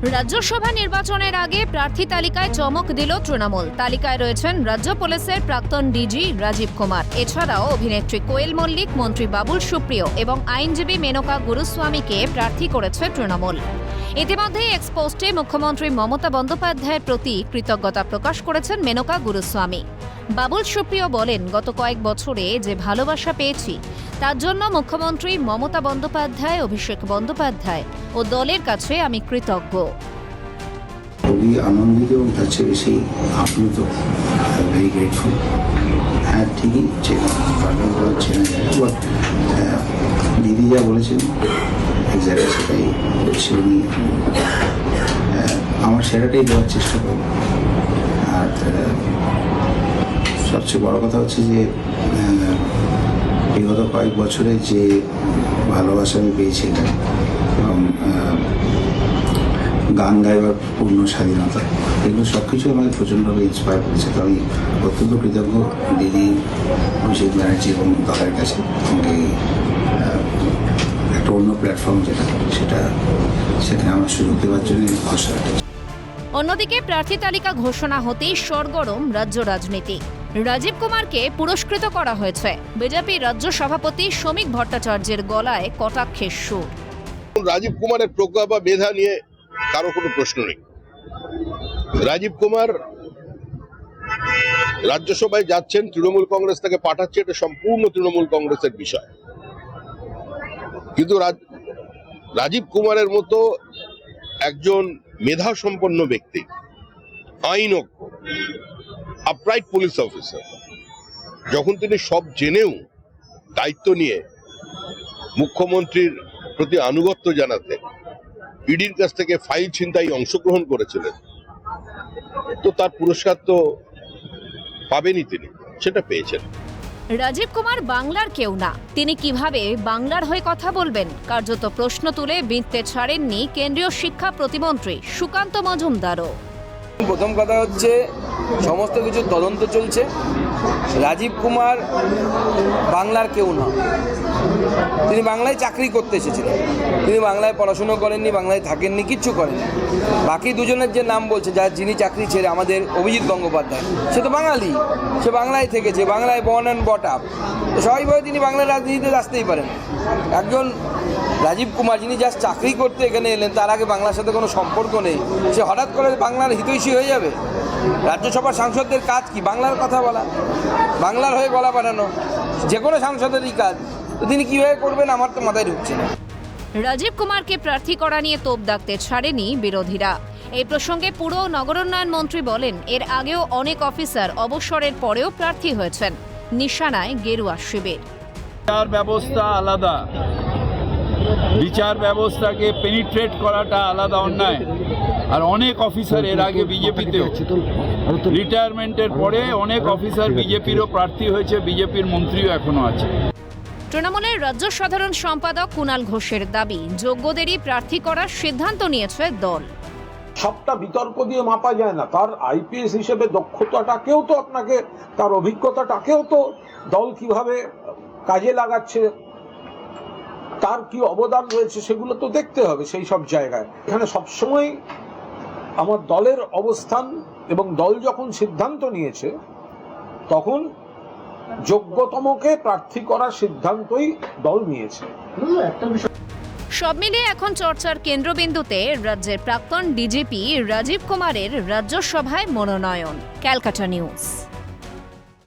রাজ্যসভা নির্বাচনের আগে প্রার্থী তালিকায় চমক দিল তৃণমূল। তালিকায় রয়েছেন রাজ্য পুলিশের প্রাক্তন ডিজি রাজীব কুমার। এছাড়াও অভিনেত্রী কোয়েল মল্লিক, মন্ত্রী বাবুল সুপ্রিয় এবং আইনজীবী মেনকা গুরুস্বামীকে প্রার্থী করেছে তৃণমূল। ইতিমধ্যে এক্স পোস্টে মুখ্যমন্ত্রী মমতা বন্দ্যোপাধ্যায়ের প্রতি কৃতজ্ঞতা প্রকাশ করেছেন মেনকা গুরুস্বামী। বাবুল সুপ্রিয় বলেন, গত কয়েক বছরে যে ভালোবাসা পেয়েছি তার জন্য মুখ্যমন্ত্রী মমতা বন্দ্যোপাধ্যায়, অভিষেক বন্দ্যোপাধ্যায় ও দলের কাছে আমি কৃতজ্ঞ। খুবই আনন্দিত এবং তার চেয়ে বেশি আপ্লুত, ভেরি গ্রেটফুল। হ্যাঁ, ঠিকই চেনা যায়, বাট দিদি যা বলেছেন এক্স্যাক্টলি সেটাই বলছি। উনি আমার সেরাটাই দেওয়ার চেষ্টা করব। আর সবচেয়ে বড় কথা হচ্ছে যে বিগত কয়েক বছরে যে ভালোবাসা আমি পেয়েছি এবং গান গাইবার পূর্ণ স্বাধীনতা, এগুলো সব কিছু আমাকে প্রচণ্ডভাবে ইন্সপায়ার করেছে। তো আমি অত্যন্ত কৃতজ্ঞ দিদি, অভিষেক ব্যানার্জি এবং দলের কাছে আমাকে একটা অন্য প্ল্যাটফর্ম সেখানে আমার সুযোগ দেওয়ার জন্য ঘোষণা। অন্যদিকে প্রার্থী তালিকা ঘোষণা হতেই সরগরম রাজ্য রাজনীতি। রাজীব কুমারকে পুরস্কৃত করা হয়েছে। বিজেপি রাজ্য সভাপতি শ্রমিক ভট্টাচার্যের গলায় কটাক্ষের সুর। রাজীব কুমারের প্রজ্ঞা বা মেধা নিয়ে কারো কোনো প্রশ্ন নেই। রাজীব কুমার রাজ্যসভায় যাচ্ছেন, তৃণমূল কংগ্রেস তাকে পাঠাচ্ছে, এটা সম্পূর্ণ তৃণমূল কংগ্রেসের বিষয়। কিন্তু রাজীব কুমারের মতো একজন মেধা সম্পন্ন ব্যক্তি, আইনজ্ঞ, আপরাইট পুলিশ অফিসার, যখন তিনি সব জেনেও দায়িত্ব নিয়ে মুখ্যমন্ত্রীর প্রতি আনুগত্য জানাতে ইডির কাছ থেকে ফাইল ছিনতাই অংশগ্রহণ করেছিলেন, তো তার পুরস্কার তো পাবেনই, তিনি সেটা পেয়েছেন। রাজীব কুমার বাংলার কেউ না, তিনি কিভাবে বাংলার হয়ে কথা বলবেন? কার্যত প্রশ্ন তুলে বিঁধতে ছাড়েননি কেন্দ্রীয় শিক্ষা প্রতিমন্ত্রী সুকান্ত মজুমদারও। প্রথম কথা হচ্ছে, সমস্ত কিছু তদন্ত চলছে। রাজীব কুমার বাংলার কেউ না, তিনি বাংলায় চাকরি করতে এসেছিলেন। তিনি বাংলায় পড়াশুনো করেননি, বাংলায় থাকেননি, কিচ্ছু করেন। বাকি দুজনের যে নাম বলছে, যিনি চাকরি ছেড়ে, আমাদের অভিজিৎ গঙ্গোপাধ্যায়, সে তো বাঙালি, সে বাংলায় থেকেছে, বাংলায় বর্ন অ্যান্ড বট আপ, তো স্বাভাবিকভাবে তিনি বাংলার রাজনীতিতে আসতেই পারেন। একজন রাজীব কুমার যিনি জাস্ট চাকরি করতে এখানে এলেন, তার আগে বাংলার সাথে কোনো সম্পর্ক নেই, সে হঠাৎ করে বাংলার হিতৈষী হয়ে যাবে? রাজ্যসভার সাংসদদের কাজ কি? বাংলার কথা বলা, বাংলার হয়ে গলা বাড়ানো, যে কোনো সাংসদেরই কাজ। তো তিনি কীভাবে করবেন আমার তো মাথায় ঢুকছে না। রাজীব কুমারকে প্রার্থী করা নিয়ে তোপ দাগতে ছাড়েনি বিরোধীরা। এই প্রসঙ্গে পুর ও নগরোন্নয়ন মন্ত্রী বলেন, এর আগেও অনেক অফিসার অবসরের পরেও প্রার্থী হয়েছেন। নিশানায় গেরুয়া শিবির। বিচার ব্যবস্থা আলাদা, বিচার ব্যবস্থাকে পেনিট্রেট করাটা আলাদা অন্যায়। আর অনেক অফিসার এর আগে বিজেপিতে রিটায়ারমেন্টের পরে অনেক অফিসার বিজেপিরও প্রার্থী হয়েছে, বিজেপির মন্ত্রীও এখনো আছে। তৃণমূলের রাজ্য সাধারণ সম্পাদক কুণাল ঘোষের দাবি, যোগ্যদেরই প্রার্থী করার সিদ্ধান্ত নিয়েছে দল। সবটা বিতর্ক দিয়ে মাপা যায় না। তার আইপিএস হিসেবে দক্ষতাটাকেও তো আপনাকে, তার অভিজ্ঞতাটাকেও তো দল কিভাবে কাজে লাগাচ্ছে, তার কি অবদান রয়েছে, সেগুলো তো দেখতে হবে। সেই সব জায়গায় এখানে সবসময় আমার দলের অবস্থান, এবং দল যখন সিদ্ধান্ত নিয়েছে তখন যোগ্যতমকে প্রার্থী করার সিদ্ধান্তই দল নিয়েছে। সব মিলিয়ে এখন চর্চার কেন্দ্রবিন্দুতে রাজ্যের প্রাক্তন ডিজিপি রাজীব কুমারের রাজ্যসভায় মনোনয়ন। ক্যালকাটা নিউজ।